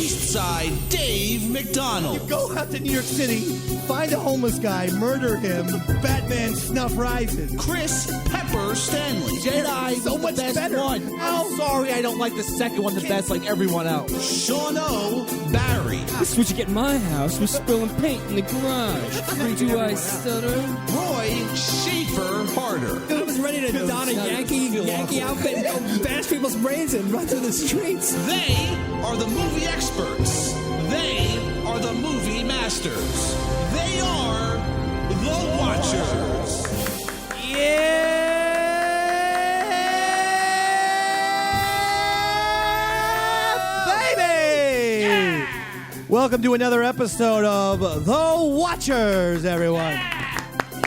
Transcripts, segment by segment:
East Side Dave McDonald. Go out to New York City, find a homeless guy, murder him, Batman snuff rises. Chris Pepper Stanley. Jedi, So much best better. one. Ow. Sorry, I don't like the second one the best like everyone else. Sean O. Barry. This is what you get in my house. We're spilling paint in the garage. Do I stutter? Roy Schaefer Harder. I was ready to don a Yankee outfit and go bash people's brains and run through the streets. They are the movie experts. They are the movie masters. They are the Watchers. Baby! Welcome to another episode of The Watchers, everyone.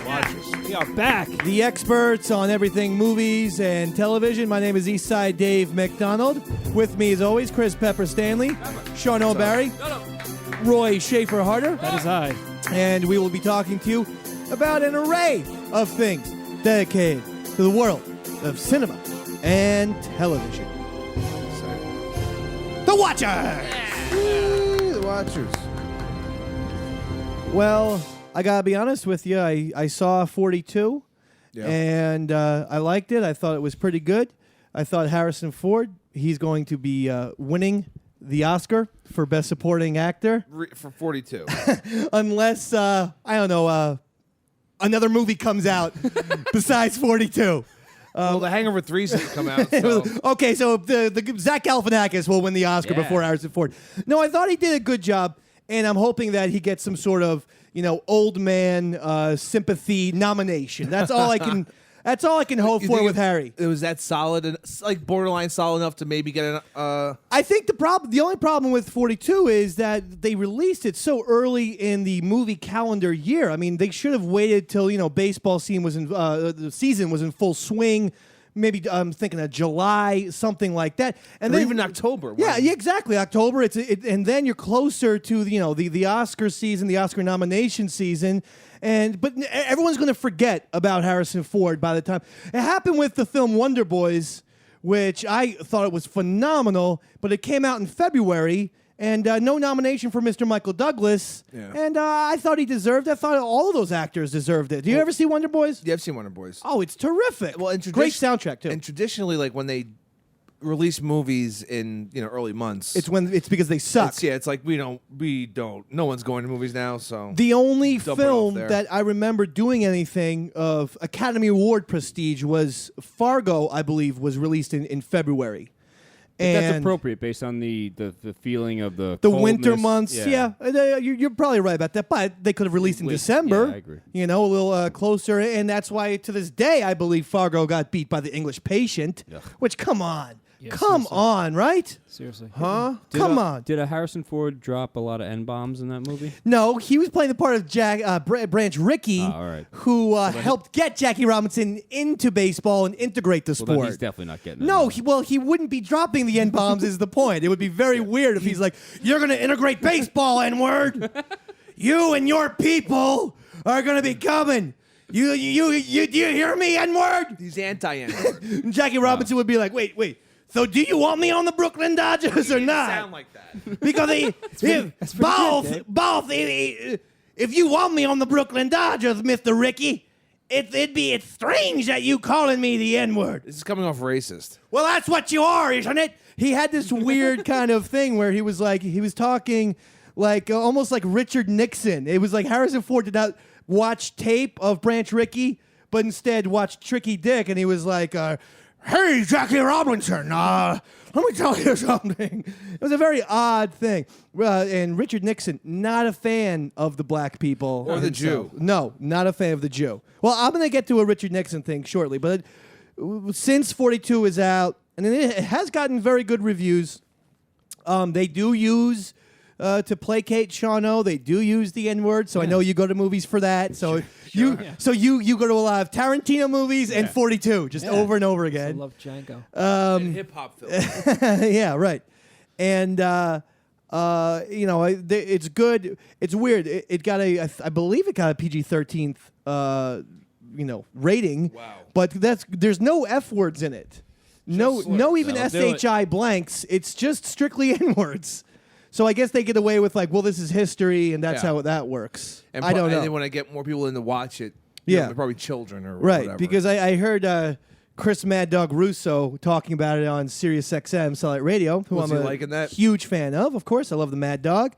Watchers. We are back. The experts on everything movies and television. My name is Eastside Dave McDonald. With me, as always, Chris Pepper Stanley, Sean O'Barry, Roy Schaefer Harder. That is I. And we will be talking to you about an array of things dedicated to the world of cinema and television. The Watchers! The Watchers. Well, I gotta be honest with you. I saw 42, and I liked it. I thought it was pretty good. I thought Harrison Ford, he's going to be winning the Oscar for Best Supporting Actor. For 42. Unless, I don't know, another movie comes out besides 42. Well, The Hangover 3's going to come out. So. Okay, so the Zach Galifianakis will win the Oscar before Harrison Ford. No, I thought he did a good job, and I'm hoping that he gets some sort of, old man sympathy nomination. That's all I can. That's all I can hope for with Harry. It was that solid and like borderline solid enough to maybe get an. I think the only problem with 42 is that they released it so early in the movie calendar year. I mean, they should have waited till baseball season was in the season was in full swing. Maybe I'm thinking of July, something like that, and or then even October. Yeah, exactly. October. And then you're closer to the Oscar season, the Oscar nomination season. But everyone's going to forget about Harrison Ford by the time. It happened with the film Wonder Boys, which I thought it was phenomenal, but it came out in February, and no nomination for Mr. Michael Douglas. Yeah. And I thought he deserved it. I thought all of those actors deserved it. Do you ever see Wonder Boys? Yeah, I've seen Wonder Boys. Oh, it's terrific. Well, great soundtrack, too. And traditionally, like when they release movies in early months, it's because they suck. It's like we don't. No one's going to movies now. So the only film film that I remember doing anything of Academy Award prestige was Fargo. I believe was released in February. And that's appropriate based on the feeling of the winter months. Yeah, you're probably right about that. But they could have released in December. Yeah, I agree. A little closer, and that's why to this day I believe Fargo got beat by The English Patient. Ugh. Which come on. Yeah, Come on, right? Seriously. Huh? Come on. Did Harrison Ford drop a lot of N-bombs in that movie? No, he was playing the part of Branch Rickey, all right. who helped get Jackie Robinson into baseball and integrate the sport. Then he's definitely not getting it. No, he wouldn't be dropping the N-bombs is the point. It would be very weird if he's like, you're going to integrate baseball, N-word. You and your people are going to be coming. You hear me, N-word? He's anti-N. Jackie Robinson would be like, wait. So do you want me on the Brooklyn Dodgers or not? Sound like that. Because if you want me on the Brooklyn Dodgers, Mr. Rickey, it's strange that you calling me the N-word. This is coming off racist. Well, that's what you are, isn't it? He had this weird kind of thing where he was talking like almost like Richard Nixon. It was like Harrison Ford did not watch tape of Branch Rickey, but instead watched Tricky Dick, and he was like, hey, Jackie Robinson, let me tell you something. It was a very odd thing. And Richard Nixon, not a fan of the black people. Or the Jew. No, not a fan of the Jew. Well, I'm going to get to a Richard Nixon thing shortly, but since 42 is out, and it has gotten very good reviews, they do use... to placate Sean O, they do use the N-word, so I know you go to movies for that. So you go to a lot of Tarantino movies and 42, just over and over again. I love Django. And hip-hop films. Yeah, right. And it's good. It's weird. It got I believe it got a PG-13 rating. Wow. But there's no F words in it. No even SHI blanks. It's just strictly N words. So I guess they get away with like, well, this is history, and that's Yeah. how that works. And I don't know. And then when I get more people in to watch it, Yeah. they're probably children or Right, whatever. because I heard Chris Mad Dog Russo talking about it on Sirius XM Satellite Radio, who Was I'm he a liking that? huge fan of. Of course, I love the Mad Dog.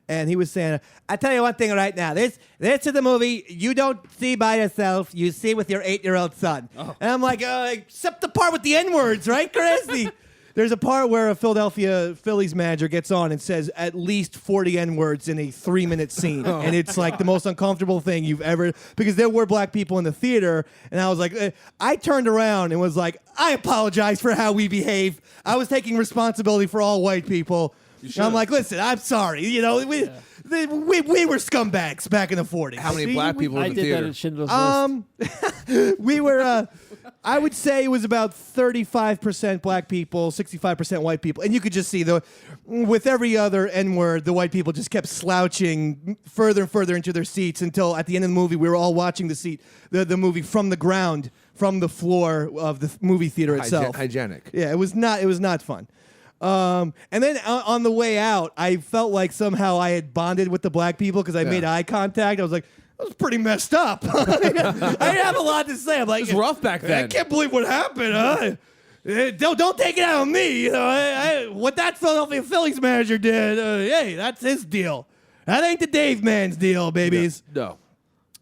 And he was saying, I tell you one thing right now. This is the movie you don't see by yourself. You see with your 8-year-old son. And I'm like, except the part with the N-words, right, Chris? There's a part where a Philadelphia Phillies manager gets on and says at least 40 N-words in a 3-minute scene. And it's like the most uncomfortable thing you've ever, because there were black people in the theater. And I was like, I turned around and was like, I apologize for how we behave. I was taking responsibility for all white people. And I'm like, listen, I'm sorry. You know, we were scumbags back in the 40s. How many black people I in the did that theater? at Schindler's List. We were, I would say it was about 35% black people, 65% white people. And you could just see, with every other N-word, the white people just kept slouching further and further into their seats until at the end of the movie, we were all watching the movie from the ground, from the floor of the movie theater itself. Hygienic. Yeah, it was not fun. And then on the way out, I felt like somehow I had bonded with the black people because I made eye contact. I was like, that was pretty messed up. I didn't have a lot to say. I'm like, It was rough back then. I can't believe what happened. Huh? Don't take it out on me. You know, what that Philadelphia Phillies manager did. Hey, that's his deal. That ain't the Dave Man's deal, babies. No.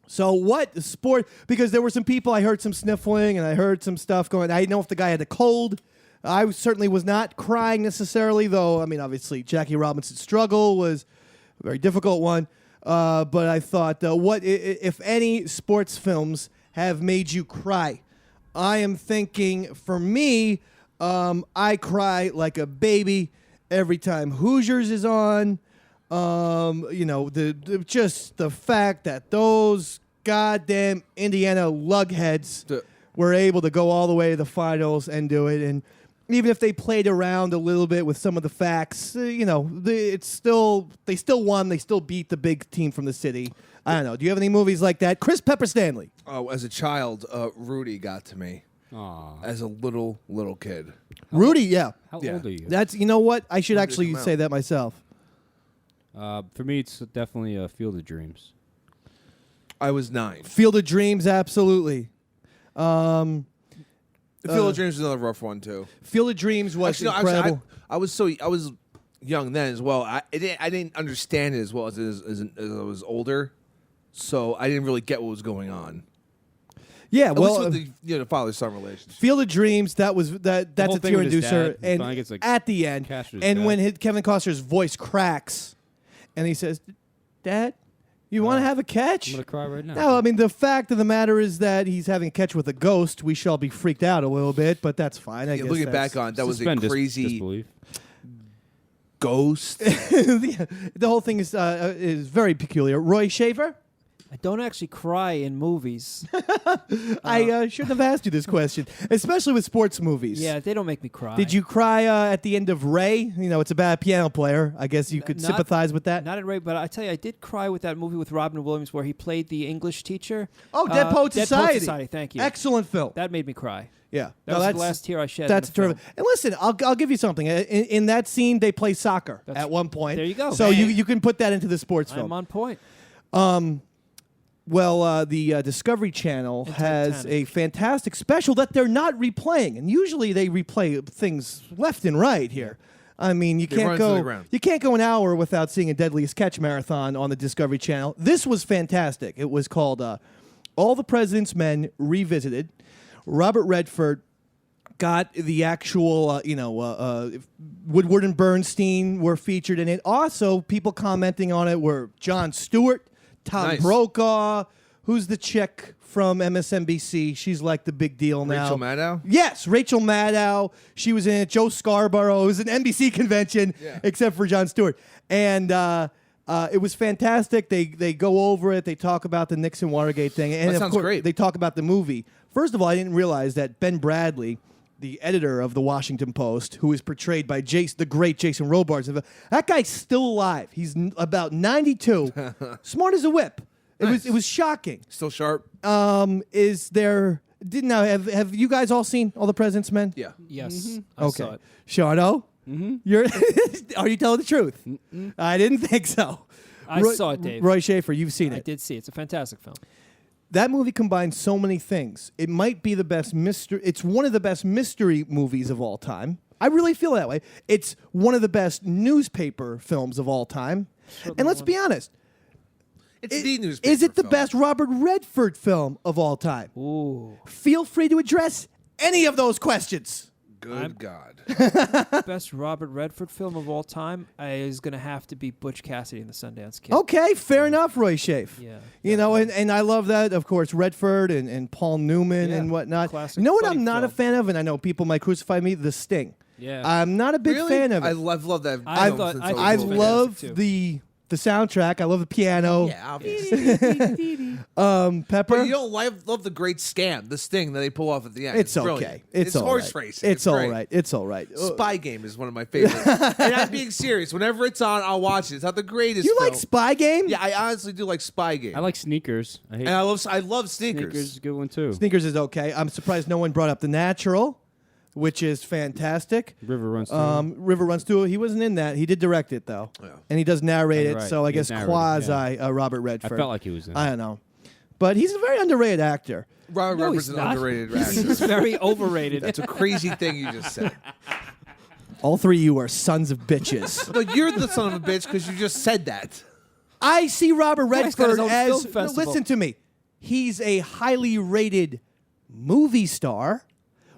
So what sport? Because there were some people, I heard some sniffling and I heard some stuff going. I didn't know if the guy had a cold. I certainly was not crying necessarily, though. I mean, obviously, Jackie Robinson's struggle was a very difficult one. But I thought, what if any sports films have made you cry? I am thinking, for me, I cry like a baby every time Hoosiers is on. You know, just the fact that those goddamn Indiana lugheads were able to go all the way to the finals and do it, and even if they played around a little bit with some of the facts, you know, they still won. They still beat the big team from the city. I don't know. Do you have any movies like that? Chris Pepper Stanley. Oh, as a child, Rudy got to me. Aw. As a little kid. Rudy, yeah. How Yeah. old are you? That's, you know what? I should When did it actually come say out? that myself. For me, it's definitely Field of Dreams. I was 9. Field of Dreams, absolutely. The Field of Dreams is another rough one too. Field of Dreams was Actually, no, incredible. I was young then as well. I didn't understand it as well as I was older, so I didn't really get what was going on. Yeah, At well, least with the father-son relationship. Field of Dreams, that's whole a thing tear with his inducer, dad, he and finally gets, like, at the end, cash with his and dad. when Kevin Costner's voice cracks, and he says, "Dad, you want to have a catch?" I'm gonna cry right now. No, I mean the fact of the matter is that he's having a catch with a ghost. We shall be freaked out a little bit, but that's fine. I guess Looking that's- back on that was a Suspend crazy disbelief. ghost. the whole thing is very peculiar. Roy Shaver, I don't actually cry in movies. I shouldn't have asked you this question, especially with sports movies. Yeah, they don't make me cry. Did you cry at the end of Ray? You know, it's a bad piano player. I guess you could Not- sympathize with that. Not at Ray, but I tell you, I did cry with that movie with Robin Williams where he played the English teacher. Oh, Dead Poet Dead Society. Poet Society, thank you. Excellent film. That made me cry. Yeah, That was the last tear I shed. That's in the film. terrific. And listen, I'll give you something. In that scene, they play soccer at one point. There you go. So Hey. you can put that into the sports I'm film. on point. Well, the Discovery Channel And has Titanic. a fantastic special that they're not replaying, and usually they replay things left and right here. I mean, you They run can't into the go ground. you can't go an hour without seeing a Deadliest Catch marathon on the Discovery Channel. This was fantastic. It was called All the President's Men Revisited. Robert Redford got the actual, Woodward and Bernstein were featured in it. Also, people commenting on it were Jon Stewart, Tom Nice. Brokaw, who's the chick from MSNBC. She's like the big deal now. Rachel Maddow? Yes, Rachel Maddow. She was in it. Joe Scarborough. It was an NBC convention, except for Jon Stewart. And it was fantastic. They go over it. They talk about the Nixon Watergate thing. And That of sounds course, great. they talk about the movie. First of all, I didn't realize that Ben Bradley, the editor of the Washington Post, who is portrayed by the great Jason Robards, that guy's still alive. He's about 92, smart as a whip. Nice. It was shocking. Still sharp? Is there? Have you guys all seen All the President's Men? Yeah. Yes, Mm-hmm. I saw it. Shano? You're are you telling the truth? I didn't think so. I saw it, Dave. Roy Schaefer, you've seen I it. did see it. It's a fantastic film. That movie combines so many things. It might be the best mystery. It's one of the best mystery movies of all time. I really feel that way. It's one of the best newspaper films of all time. And let's be honest. It's the newspaper. Is it the film. best Robert Redford film of all time? Ooh. Feel free to address any of those questions. Good God. Best Robert Redford film of all time is going to have to be Butch Cassidy and the Sundance Kid. Okay, fair enough, Roy Schaefer. Yeah, You know, and I love that, of course, Redford and Paul Newman Yeah, and whatnot. classic You know what buddy I'm not a film. fan of, and I know people might crucify me? The Sting. Yeah. I'm not a big Really? fan of it. I love that. I film thought- since I was I Fantastic love too. the soundtrack. I love the piano. Yeah, obviously. Pepper. But you don't love the great scam, the sting that they pull off at the end. It's brilliant. okay. It's all horse right. racing. It's all great. right. It's all right. Spy Game is one of my favorites. And I'm being serious. Whenever it's on, I'll watch it. It's not the greatest. You film. like Spy Game? Yeah, I honestly do like Spy Game. I like Sneakers. I hate and I love Sneakers. Sneakers. Is a good one too. Sneakers is okay. I'm surprised no one brought up The Natural, which is fantastic. River runs through. River Runs Through. He wasn't in that. He did direct it though, and he does narrate Oh, it. right. So I He guess narrated, quasi yeah. Robert Redford. I felt like he was in I it. don't know, but he's a very underrated actor. Robert No, Redford's he's an not. underrated He's actor. very overrated. That's a crazy thing you just said. All three of you are sons of bitches. No, you're the son of a bitch because you just said that. I see Robert Guy's got his Redford own as. film No, festival. listen to me. He's a highly rated movie star.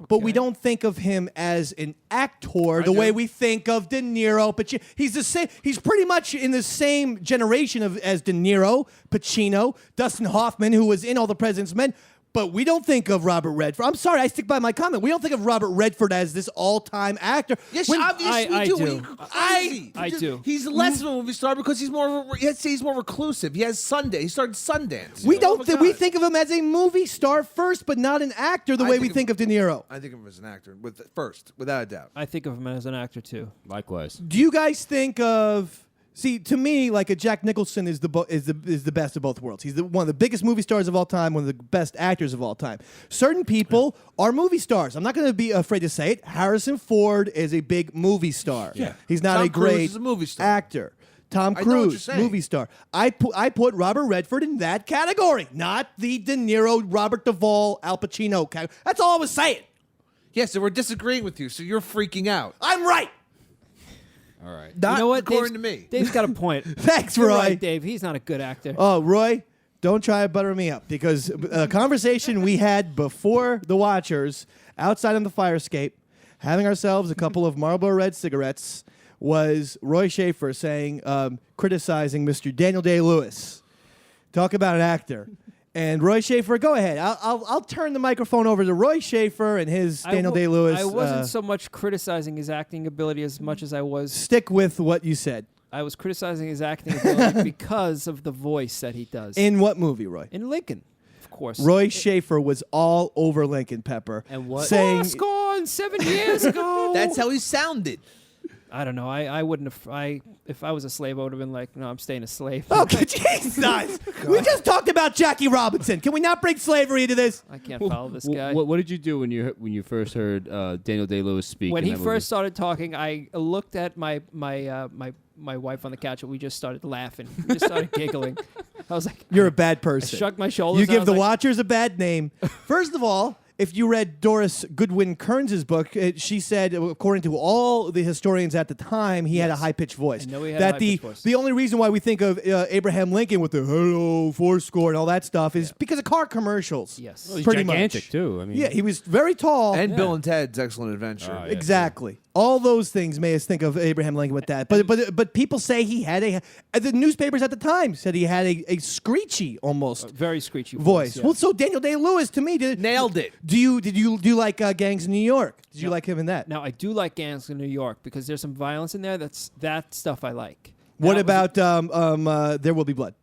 But we don't think of him as an actor the way we think of De Niro. He's the same. He's pretty much in the same generation as De Niro, Pacino, Dustin Hoffman, who was in All the President's Men. But we don't think of Robert Redford. I'm sorry, I stick by my comment. We don't think of Robert Redford as this all-time actor. Yes, When- obviously I we do. do. You're crazy. I do. He's less of a movie star because he's more. He's more reclusive. He has Sunday. He started Sundance. we Oh don't. my We God. think of him as a movie star first, but not an actor the I way we think think of De Niro. I think of him as an actor first, without a doubt. I think of him as an actor too. Likewise. Do you guys think of? See, to me, like a Jack Nicholson is the best of both worlds. He's one of the biggest movie stars of all time, one of the best actors of all time. Certain people are movie stars. I'm not going to be afraid to say it. Harrison Ford is a big movie star. Yeah. He's not Tom a Cruise great is a movie star. actor. Tom I know what you're Cruise, saying. movie star. I put Robert Redford in that category, not the De Niro, Robert Duvall, Al Pacino category. That's all I was saying. Yes, so we're disagreeing with you, so you're freaking out. I'm right. All right. Not You know what? according to me. Dave's got a point. Thanks, You're Roy. right, Dave. He's not a good actor. Oh, Roy, don't try to butter me up because a conversation we had before the Watchers outside on the fire escape, having ourselves a couple of Marlboro Red cigarettes, was Roy Schaefer saying, criticizing Mr. Daniel Day-Lewis. Talk about an actor. And Roy Schaefer, go ahead. I'll turn the microphone over to Roy Schaefer and his Daniel Day-Lewis. I wasn't so much criticizing his acting ability as much as I was. Stick with what you said. I was criticizing his acting ability because of the voice that he does. In what movie, Roy? In Lincoln, of course. Roy Schaefer was all over Lincoln Pepper. And what? Saying, Lost gone 7 years ago. That's how he sounded. I don't know. I wouldn't have. If I was a slave, I would have been like, no, I'm staying a slave. okay, Jesus. We just talked about Jackie Robinson. Can we not bring slavery into this? I can't follow this guy. What did you do when you first heard Daniel Day-Lewis speak? When in he that movie? first started talking, I looked at my wife on the couch, and we just started laughing. We just started giggling. I was like, You're a bad I person. shrugged my shoulders. You and I give was the like, Watchers a bad name. First of all, if you read Doris Goodwin Kearns' book, she said, according to all the historians at the time, he had a high-pitched voice. I know he had a that high-pitched voice. the only reason why we think of Abraham Lincoln with the hello, fourscore, and all that stuff is because of car commercials. Yes. Well, he's pretty gigantic much. too. I mean, Yeah, he was very tall. And Bill and Ted's Excellent Adventure. Oh, yeah. Exactly. All those things made us think of Abraham Lincoln with that. But people say he had the newspapers at the time said he had a screechy almost Very screechy voice. yeah. Well, so Daniel Day-Lewis to me Nailed it. Do you like Gangs in New York? Did you like him in that? Now, I do like Gangs in New York because there's some violence in there. That stuff I like. What That was- about There Will Be Blood?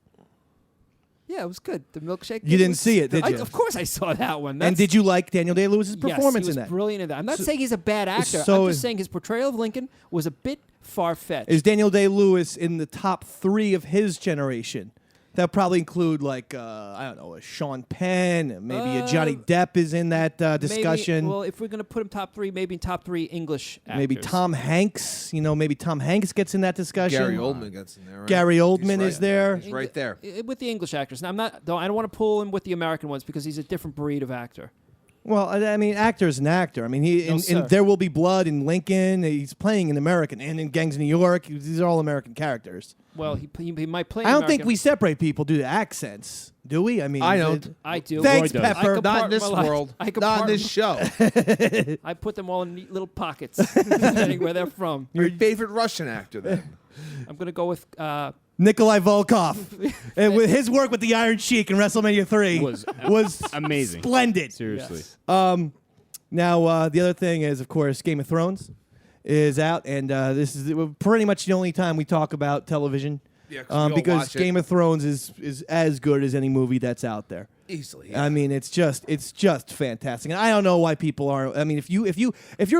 Yeah, it was good. The milkshake. You didn't was- see it, did you? Of course, I saw that one. And did you like Daniel Day-Lewis's performance yes, he was in that? brilliant in that. I'm not saying he's a bad actor. so I'm just saying his portrayal of Lincoln was a bit far-fetched. Is Daniel Day-Lewis in the top 3 of his generation? That'll probably include like I don't know, a Sean Penn, maybe a Johnny Depp is in that discussion. Maybe, well, if we're gonna put him top 3, maybe top 3 English actors. Maybe Tom Hanks. Maybe Tom Hanks gets in that discussion. Gary Oldman gets in there. Right? Gary Oldman He's is there. He's right there. With the English actors. Now, I don't want to pull him with the American ones because he's a different breed of actor. Well, I mean, actor is an actor. I mean, in There Will Be Blood, in Lincoln, he's playing an American, and in Gangs of New York, these are all American characters. Well, he might play. I don't think we separate people due to accents, do we? I mean, I don't. I do. Thanks, Roy does. Pepper. Not in this world. Not in this show. I put them all in neat little pockets, depending where they're from. Your favorite Russian actor, then? I'm gonna go with. Nikolai Volkov, and with his work with the Iron Sheik in WrestleMania 3 was amazing. Splendid. Seriously. Yes. Now, the other thing is, of course, Game of Thrones is out, and this is pretty much the only time we talk about television. Yeah, 'cause we all because watch it. Game of Thrones is as good as any movie that's out there. Easily. I mean, it's just fantastic, and I don't know why people aren't. I mean, if you're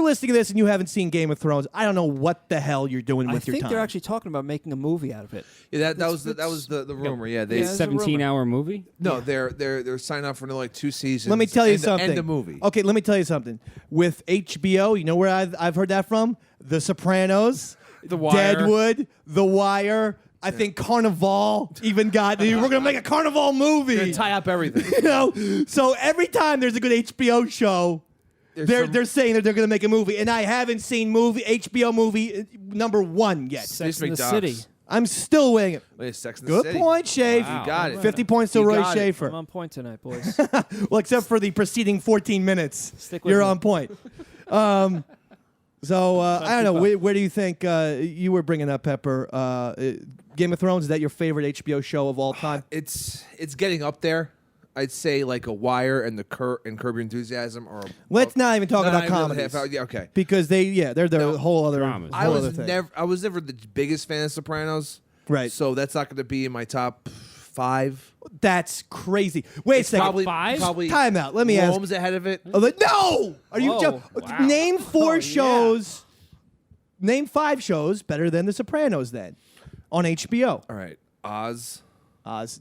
listening to this and you haven't seen Game of Thrones, I don't know what the hell you're doing with your time. I think they're actually talking about making a movie out of it. Yeah, that was the rumor. Yeah, they. Yeah, it's a rumor. 17-hour movie? No, they're signing up for like 2 seasons. Let me tell you and something. And the movie. Okay, let me tell you something. With HBO, you know where I've heard that from? The Sopranos, The Wire. Deadwood, The Wire. I think Carnival even got. We're gonna make a Carnival movie. Gonna tie up everything. So every time there's a good HBO show, they're saying that they're gonna make a movie, and I haven't seen HBO movie number 1 yet. Sex in the McDuck's. City. I'm still waiting. Wait, Sex in the Good City. point, Shafe. You got it. 50 points to You Roy got it. Schaefer. I'm on point tonight, boys. Well, except for the preceding 14 minutes. Stick with You're me. on point. So I don't know. Where do you think you were bringing up, Pepper? Game of Thrones, is that your favorite HBO show of all time? It's getting up there. I'd say like a Wire and Curb Your Enthusiasm, or Let's not even talk No, about not even comedies. yeah, okay. Because they're the No, whole other dramas. I whole was other thing. I was never the biggest fan of Sopranos. Right. So that's not going to be in my top 5. That's crazy. Wait a second. Probably Time out. Let me ask. Rome's ahead of it. No! Are you Whoa. joking? Wow. Name 4 yeah. shows. Name 5 shows better than The Sopranos then on HBO. All right, Oz.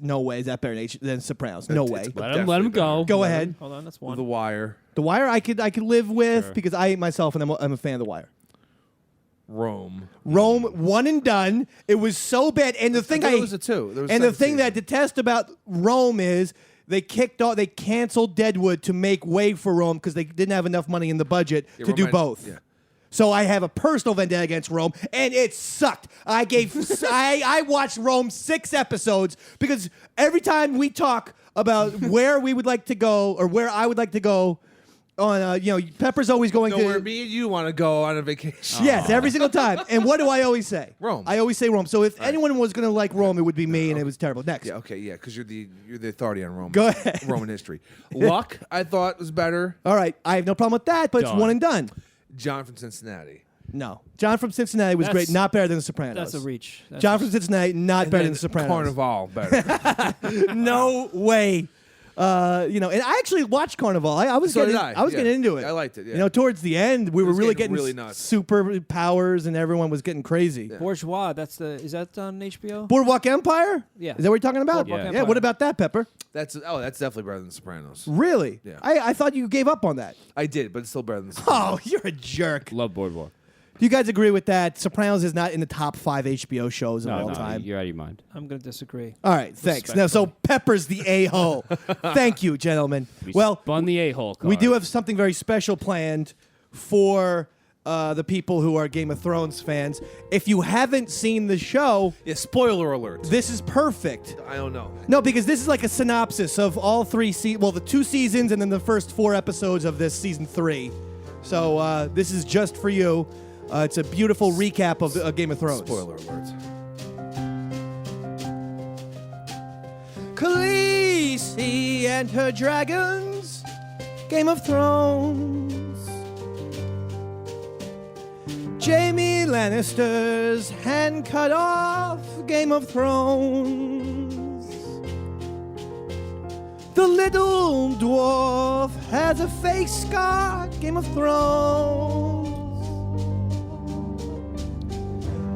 No way. Is that better than Sopranos? No way. It's Let him go. Go ahead. Hold on, that's one. The Wire. The Wire I could live with Sure. because I myself and I'm a fan of The Wire. Rome. Rome, one and done. It was so bad, and the thing There was a 2. There was and the second thing season. that I detest about Rome is they canceled Deadwood to make way for Rome because they didn't have enough money in the budget to do both. Yeah. So I have a personal vendetta against Rome, and it sucked. I watched Rome 6 episodes because every time we talk about where we would like to go or where I would like to go on, Pepper's always going No, to where me and you want to go on a vacation. Yes, every single time. And what do I always say? Rome. I always say Rome. So if anyone was going to like Rome, it would be me, and it was terrible. Next. Yeah, okay, yeah, because you're the authority on Rome. Go ahead. Roman history. Luck, I thought was better. All right. I have no problem with that, but it's Done. one and done. John from Cincinnati. No. John from Cincinnati was That's- great. Not better than The Sopranos. That's a reach. That's John from Cincinnati, not And better then than The Sopranos. Carnival, better. No way. And I actually watched Carnival. I was So getting, did I. was Yeah. getting into it. I liked it, yeah. Towards the end, we were was really getting getting really nuts. super powers, and everyone was getting crazy. Bourgeois. Is that on HBO? Boardwalk Empire? Yeah. Is that what you're talking about? Boardwalk Yeah. Empire. What about that, Pepper? That's definitely better than Sopranos. Really? Yeah. I thought you gave up on that. I did, but it's still better than Sopranos. Oh, you're a jerk. Love Boardwalk. Do you guys agree with that? Sopranos is not in the top 5 HBO shows of all time. You're out of your mind. I'm going to disagree. All right, thanks. Now, so Pepper's the a-hole. Thank you, gentlemen. Well, Spun the a-hole card. we do have something very special planned for the people who are Game of Thrones fans. If you haven't seen the show, Yeah, spoiler alert. this is perfect. I don't know. No, because this is like a synopsis of all 3 the 2 seasons and then the first 4 episodes of this season 3. So this is just for you. It's a beautiful recap of Game of Thrones. Spoiler alert. Khaleesi and her dragons, Game of Thrones. Jaime Lannister's hand cut off, Game of Thrones. The little dwarf has a face scar, Game of Thrones.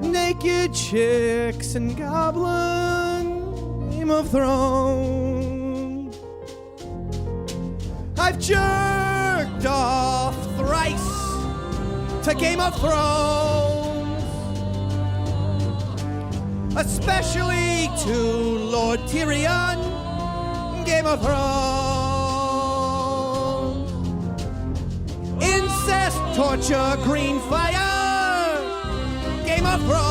Naked chicks and goblins, Game Game of Thrones. I've jerked off thrice to Game of Thrones, especially to Lord Tyrion. Game of Thrones, incest, torture, green fire. Game of Thrones,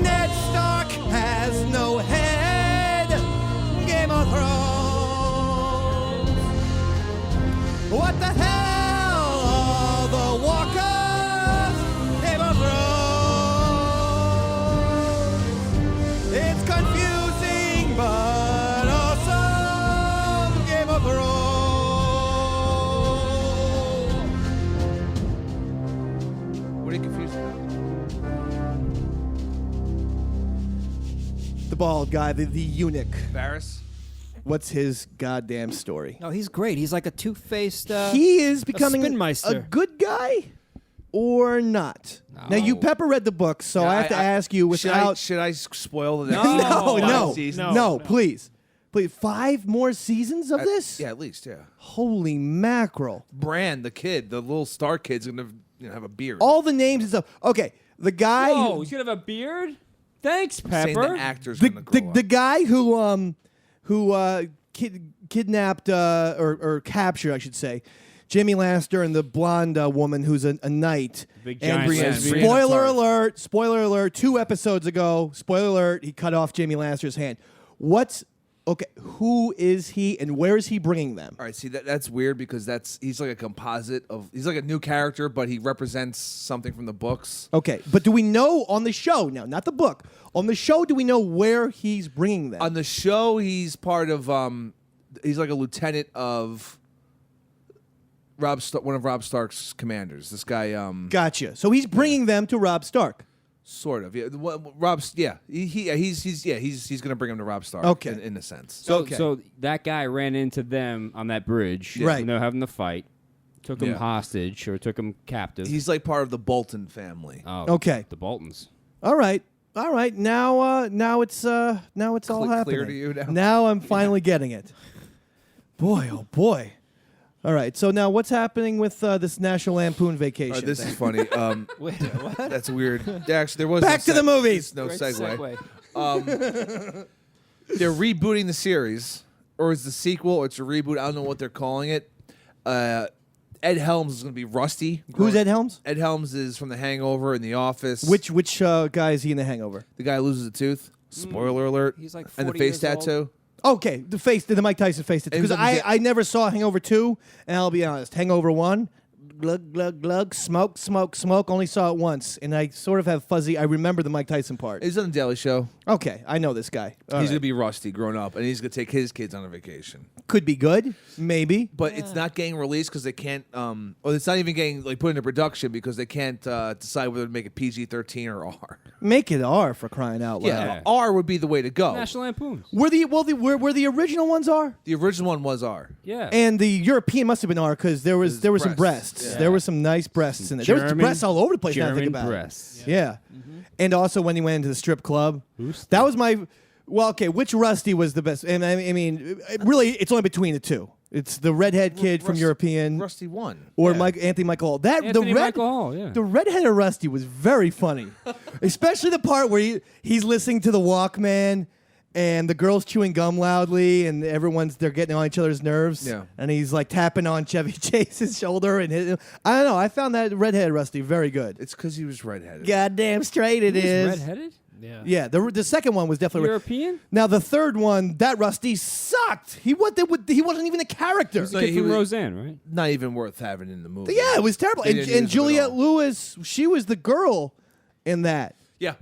Ned Stark has no head. Game of Thrones, what the hell are the walkers? Game of Thrones, it's confusing but awesome. Game of Thrones. What are you confused about? The bald guy, the eunuch. Varys? What's his goddamn story? No, he's great. He's like a two-faced. He is becoming Spinmeister. a good guy or not? Now, you Pepper read the book, so I have to ask you without... Should I spoil the next No, season? no, please. Please, 5 more seasons of this? Yeah, at least, yeah. Holy mackerel. Bran, the kid, the little star kid's going to have a beard. All the names and stuff. Okay, the guy... Oh, he's gonna have a beard. Thanks, Saying Pepper. the actor's going to grow the up. guy who kidnapped or captured, I should say, Jamie Lannister and the blonde woman who's a knight. Big And giant Brienne. lesbian. Spoiler alert, 2 episodes ago, spoiler alert, he cut off Jamie Lannister's hand. Who is he and where is he bringing them? All right, see that's weird because he's like a composite of he's like a new character, but he represents something from the books. Okay, but do we know on the show now, not the book, on the show, do we know where he's bringing them? On the show, he's part of he's like a lieutenant of one of Robb Stark's commanders. This guy Gotcha. So he's bringing them to Robb Stark. sort of. Yeah, Rob's he's going to bring him to Robb Stark Okay. in a sense. So that guy ran into them on that bridge. Right. When they were having the fight. Took him Yeah. hostage or took him captive. He's like part of the Bolton family. Oh, Okay. The Boltons. All right. Now it's all happening. Clear to you now? Now I'm finally getting it. Boy, oh boy. All right. So now what's happening with this National Lampoon Vacation? All right, this thing? is funny. Wait, what? That's weird. Actually, there was Back to the movies. No Great segue. segue. They're rebooting the series, or it's the sequel, or it's a reboot. I don't know what they're calling it. Ed Helms is going to be Rusty. Who's Ed Helms? Ed Helms is from The Hangover and The Office. Which guy is he in The Hangover? The guy who loses a tooth. Spoiler alert. He's like and the 40 face years old. tattoo. Okay, the Mike Tyson face it And because the- I never saw Hangover 2, and I'll be honest, Hangover 1, glug glug glug, smoke smoke smoke. Only saw it once, and I sort of have fuzzy. I remember the Mike Tyson part. He's on the Daily Show. Okay, I know this guy. All He's right. going to be Rusty grown up, and he's going to take his kids on a vacation. Could be good, maybe. But it's not getting released because they can't, or it's not even getting put into production because they can't decide whether to make it PG-13 or R. Make it R for crying out loud. Yeah, R would be the way to go. National Lampoons. Where the original ones are, The original one was R. Yeah. and the European must have been R because there were some breasts. breasts. Yeah. There were some nice breasts in it. There was German- breasts all over the place. Now I think German about breasts. it. Yeah, and also when he went into the strip club, Who's that was my. Well, okay, which Rusty was the best? And I mean, really, it's only between the two. It's the redhead kid from European, Rusty won. or Yeah. Anthony Michael Hall. Anthony Michael Hall, yeah. The redheaded Rusty was very funny, especially the part where he's listening to the Walkman. And the girl's chewing gum loudly, and they're getting on each other's nerves. Yeah. And he's like tapping on Chevy Chase's shoulder, and I don't know. I found that redhead Rusty very good. It's because he was redheaded. Goddamn straight it He was is. redheaded? Yeah. Yeah, the second one was definitely European? Now the third one, that Rusty sucked. He wasn't even a character. So Kid he from was- Roseanne, right? Not even worth having in the movie. Yeah, it was terrible. They And, didn't use him and at Juliette all. Lewis, she was the girl in that. Yeah.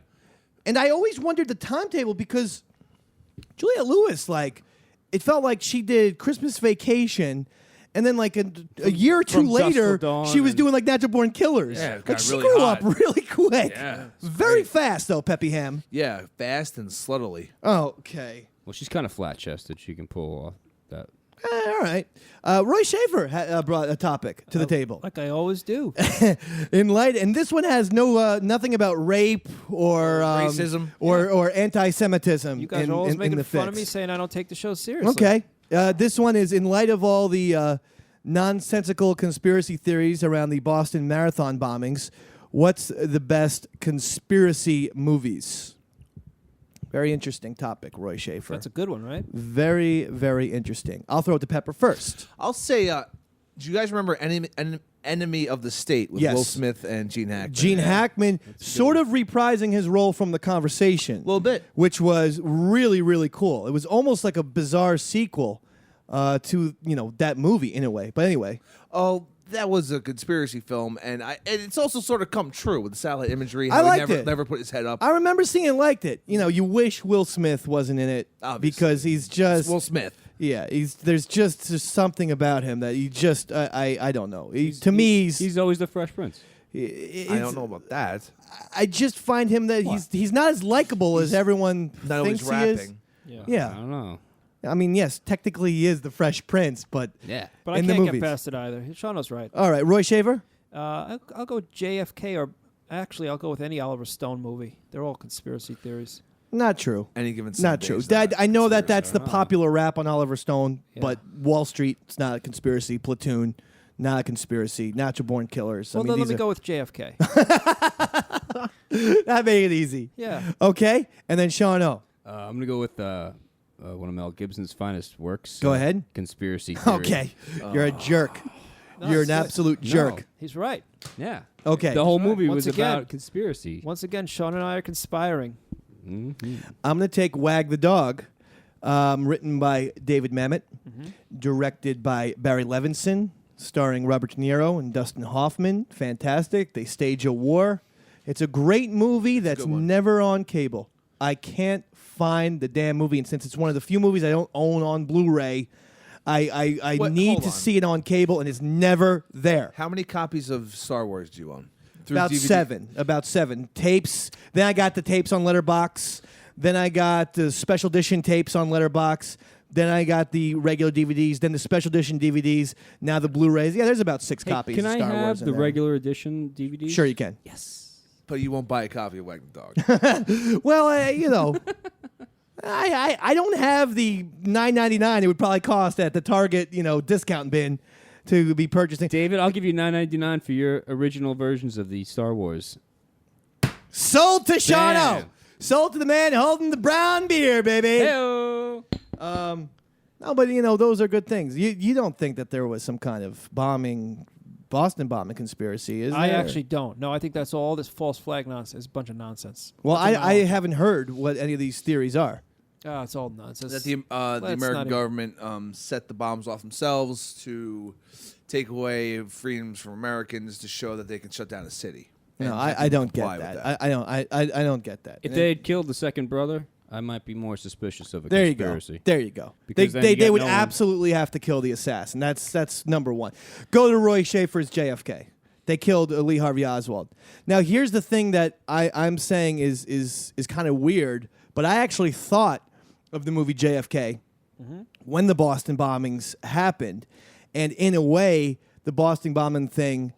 And I always wondered the timetable because Juliette Lewis, like, it felt like she did Christmas Vacation, and then like a year or two From Dusk later, Till Dawn she was and- doing like Natural Born Killers. Yeah, it like got she really grew hot. up really quick. Yeah, it's Very great. fast though, Peppy Ham. Yeah, fast and sluttily. Oh, okay. Well, she's kind of flat-chested. She can pull off that All right. Roy Schaefer brought a topic to the table. Like I always do. And this one has nothing about rape or Racism. or anti-Semitism. You guys in, are always in, making in the fun fix. of me, saying I don't take the show seriously. Okay. This one is in light of all the nonsensical conspiracy theories around the Boston Marathon bombings. What's the best conspiracy movies? Very interesting topic, Roy Schaefer. That's a good one, right? Very, very interesting. I'll throw it to Pepper first. I'll say, do you guys remember Enemy of the State with Yes. Will Smith and Gene Hackman? Gene Hackman sort of reprising his role from The Conversation. A little bit. Which was really, really cool. It was almost like a bizarre sequel to, that movie in a way. But anyway. Oh, that was a conspiracy film, and it's also sort of come true with the satellite imagery. I How liked he it. never put his head up. I remember seeing it, liked it. You wish Will Smith wasn't in it Obviously. because he's just... Will Smith. Yeah, there's just something about him that he just... I don't know. To me, He's always the Fresh Prince. I don't know about that. I just find him that he's not as likable as everyone Not thinks always he is. rapping. Yeah. I don't know. I mean, yes, technically he is the Fresh Prince, but Yeah. But I in the can't get movies. past it either. Shauno's right. All right, Roy Shaver? I'll go with JFK, or actually, I'll go with any Oliver Stone movie. They're all conspiracy theories. Not true. Any given Not Sunday true. is Dad, not I know that conspiracy. that's the popular rap on Oliver Stone, Yeah. but Wall Street, it's not a conspiracy. Platoon, not a conspiracy. Natural Born Killers. Well, I mean, then let these me go with JFK. that made it easy. Yeah. Okay, and then Sean O. I'm going to go with one of Mel Gibson's finest works. Go ahead. Conspiracy Theory. Okay, you're a jerk. No, You're it's an good. absolute jerk. He's right. Yeah. Okay. The whole That's right. movie Once was again- about conspiracy. Once again, Sean and I are conspiring. Mm-hmm. I'm going to take Wag the Dog, written by David Mamet, directed by Barry Levinson, starring Robert De Niro and Dustin Hoffman. Fantastic. They stage a war. It's a great movie that's good one. never on cable. I can't find the damn movie, and since it's one of the few movies I don't own on Blu-ray, I Wait, need hold to on. see it on cable, and it's never there. How many copies of Star Wars do you own? Through About DVD? About seven tapes. Then I got the tapes on Letterbox. Then I got the special edition tapes on Letterbox. Then I got the regular DVDs. Then the special edition DVDs. Now the Blu-rays. Yeah, there's about 6 Hey, copies. can of I Star have Wars in the there. regular edition DVD? Sure, you can. But you won't buy a copy of Wag the Dog. Well, I don't have the $9.99 it would probably cost at the Target discount bin to be purchasing. David, I'll give you $9.99 for your original versions of the Star Wars. Sold to Shano. Damn. Sold to the man holding the brown beer, baby. Heyo. No, but those are good things. You don't think that there was some kind of Boston bombing conspiracy, is there? I actually don't. No, I think that's all this false flag nonsense. It's a bunch of nonsense. Well, Bunch of I knowledge. haven't heard what any of these theories are. It's all nonsense. That the not American even- government set the bombs off themselves to take away freedoms from Americans to show that they can shut down a city. No, And I don't comply get with that. I don't. I don't get that. If they had killed the second brother, I might be more suspicious of a There you go. conspiracy. There you go. Because then They you got would no one- absolutely have to kill the assassin. That's number one. Go to Roy Schaefer's JFK. They killed Lee Harvey Oswald. Now here's the thing that I'm saying is kind of weird, but I actually thought of the movie JFK when the Boston bombings happened, and in a way, the Boston bombing thing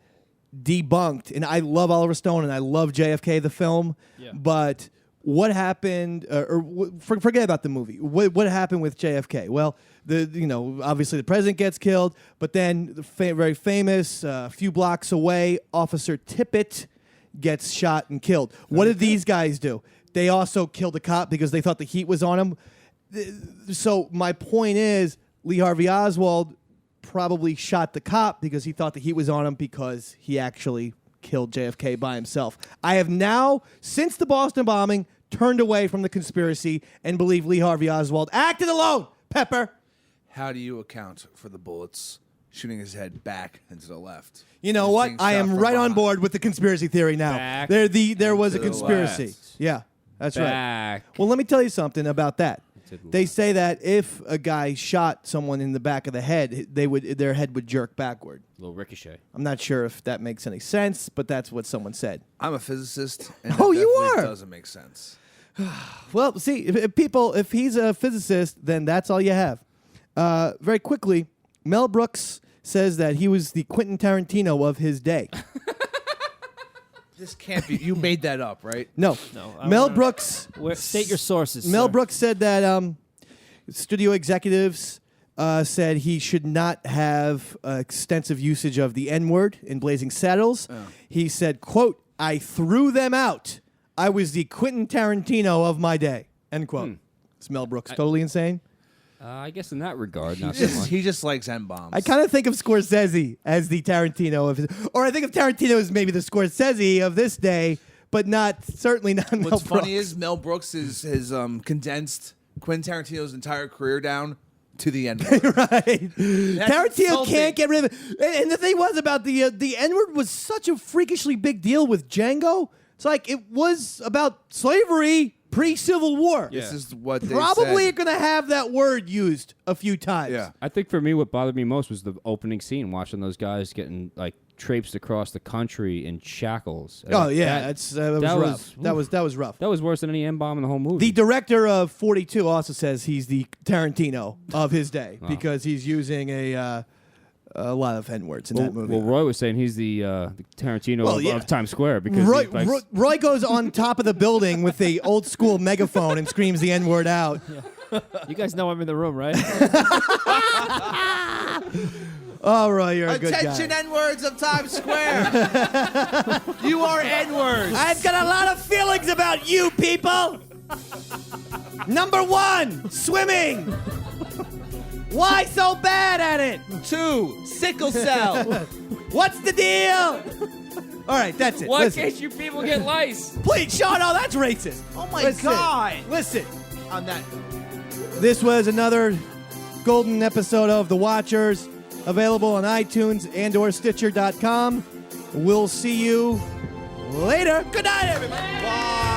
debunked. And I love Oliver Stone and I love JFK the film, but what happened? Forget about the movie. What happened with JFK? Well, obviously the president gets killed, but then the very famous, a few blocks away, Officer Tippit gets shot and killed. What did these guys do? They also killed a cop because they thought the heat was on him. So my point is, Lee Harvey Oswald probably shot the cop because he thought the heat was on him because he actually killed JFK by himself. I have now, since the Boston bombing, turned away from the conspiracy and believe Lee Harvey Oswald acted alone. Pepper. How do you account for the bullets shooting his head back and to the left? You know He's what? being I shot am from right on behind. board with the conspiracy theory now. Back There was a to the conspiracy. left. Yeah, that's right. Back. Well, let me tell you something about that. To the They left. say that if a guy shot someone in the back of the head, their head would jerk backward. little ricochet. I'm not sure if that makes any sense, but that's what someone said. I'm a physicist, and Oh, that you definitely are? doesn't make sense. Well, see, if he's a physicist, then that's all you have. Very quickly, Mel Brooks says that he was the Quentin Tarantino of his day. This can't be. You made that up, right? No. No. Mel Brooks. State your sources. Mel sir. Brooks said that studio executives said he should not have extensive usage of the N-word in Blazing Saddles. Oh. He said, quote, "I threw them out. I was the Quentin Tarantino of my day." End quote. Is Mel Brooks totally insane? I guess in that regard, not so much. He just likes N-bombs. I kind of think of Scorsese as the Tarantino of his, or I think of Tarantino as maybe the Scorsese of this day, but certainly not Mel Brooks. What's funny is Mel Brooks has condensed Quentin Tarantino's entire career down to the end. Right. Tarantino insulting. can't get rid of it. And the thing was about the N-word was such a freakishly big deal with Django. It's like it was about slavery pre-Civil War. This is what they Probably said. going to have that word used a few times. Yeah. I think for me, what bothered me most was the opening scene, watching those guys getting like traipsed across the country in shackles. Oh yeah, that was rough. That was rough. That was worse than any M-bomb in the whole movie. The director of 42 also says he's the Tarantino of his day because he's using a lot of N-words in that movie. Well, Roy was saying he's the Tarantino of Times Square because Roy goes on top of the building with the old school megaphone and screams the N-word out. You guys know I'm in the room, right? Oh, Roy, you're a good guy. Attention N-words of Times Square. You are N-words. I've got a lot of feelings about you people. Number 1, swimming. Why so bad at it? 2, sickle cell. What's the deal? All right, that's it. Why Listen. can't you people get lice? Please, Sean, that's racist. Oh my God. Listen. On that. This was another golden episode of The Watchers, available on iTunes and or Stitcher.com. We'll see you later. Good night, everybody. Bye.